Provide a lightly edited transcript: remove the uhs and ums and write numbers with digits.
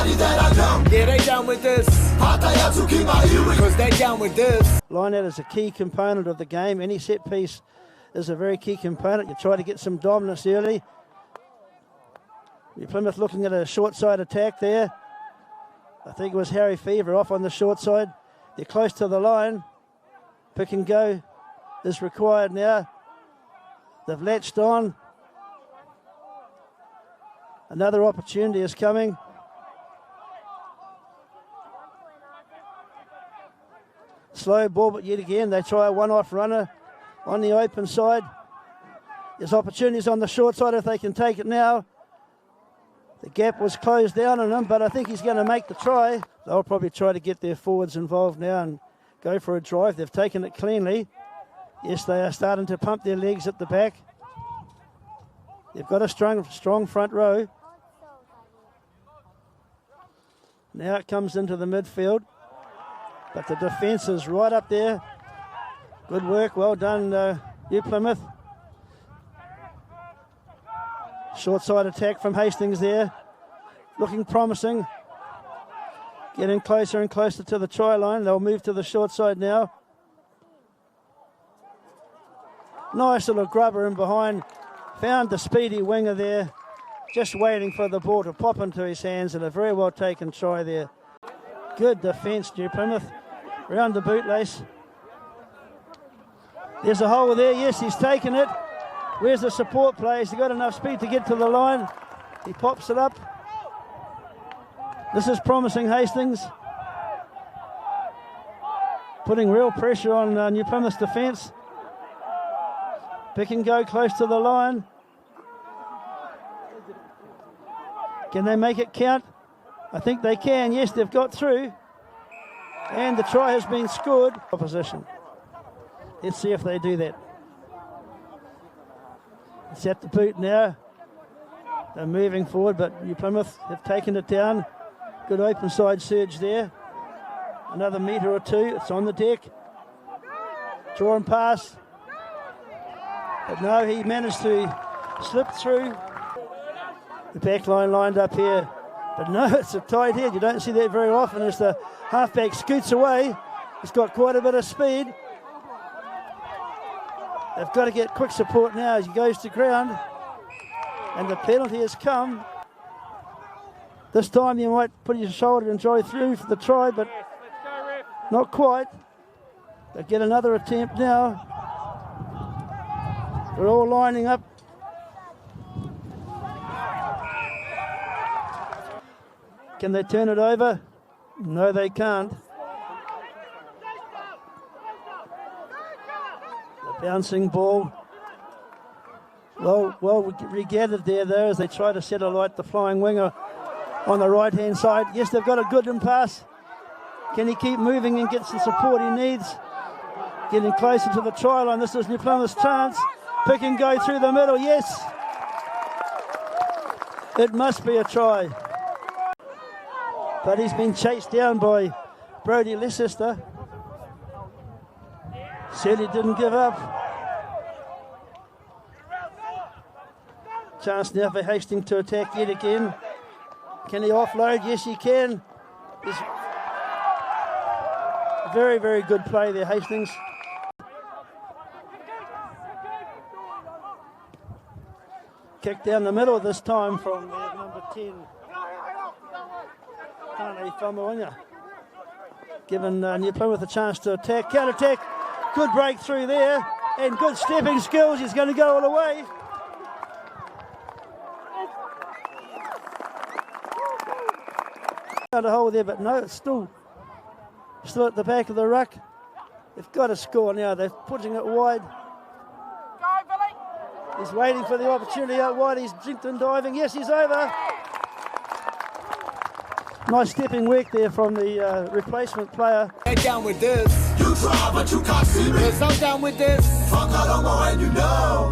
Yeah, they down with this. Because they down with this. Line-out is a key component of the game. Any set piece is a very key component. You try to get some dominance early. Plymouth looking at a short side attack there. I think it was Harry Fever off on the short side. They're close to the line. Pick and go is required now. They've latched on. Another opportunity is coming. Slow ball, but yet again they try a one-off runner on the open side. There's opportunities on the short side if they can take it now. The gap was closed down on him, but I think he's going to make the try. They'll probably try to get their forwards involved now and go for a drive. They've taken it cleanly. Yes, they are starting to pump their legs at the back. They've got a strong front row. Now it comes into the midfield. But the defence is right up there. Good work, well done, New Plymouth. Short side attack from Hastings there. Looking promising. Getting closer and closer to the try line. They'll move to the short side now. Nice little grubber in behind. Found the speedy winger there. Just waiting for the ball to pop into his hands, and a very well taken try there. Good defence, New Plymouth. Round the bootlace. There's a hole there. Yes, he's taken it. Where's the support players? He's got enough speed to get to the line. He pops it up. This is promising, Hastings. Putting real pressure on New Plymouth's defence. Pick and go close to the line. Can they make it count? I think they can. Yes, they've got through. And the try has been scored. Opposition. Let's see if they do that. It's at the boot now. They're moving forward, but New Plymouth have taken it down. Good open side surge there. Another metre or two. It's on the deck. Draw and pass. But no, he managed to slip through. The back line lined up here. But no, it's a tight head. You don't see that very often as the halfback scoots away. He's got quite a bit of speed. They've got to get quick support now as he goes to ground. And the penalty has come. This time you might put your shoulder and drive through for the try, but not quite. They get another attempt now. They're all lining up. Can they turn it over? No, they can't. The bouncing ball. Well regathered there though as they try to set alight the flying winger on the right-hand side. Yes, they've got a good pass. Can he keep moving and get some support he needs? Getting closer to the try line. This is New Plymouth's chance. Pick and go through the middle. Yes. It must be a try. But he's been chased down by Brodie Leicester. Said he didn't give up. Chance now for Hastings to attack yet again. Can he offload? Yes, he can. It's very, very good play there, Hastings. Kick down the middle this time from number 10. Tāne, giving New Plymouth a chance to attack, counter-attack, good breakthrough there, and good stepping skills. He's going to go all the way. Found a hole there, but no, it's still at the back of the ruck. They've got to score now. They're putting it wide. He's waiting for the opportunity out wide. He's jinked and diving. Yes, he's over. Nice stepping work there from the replacement player. They're down with this. You try, but you can't see me. 'Cause I'm down with this. Fuck, I don't know, and you know.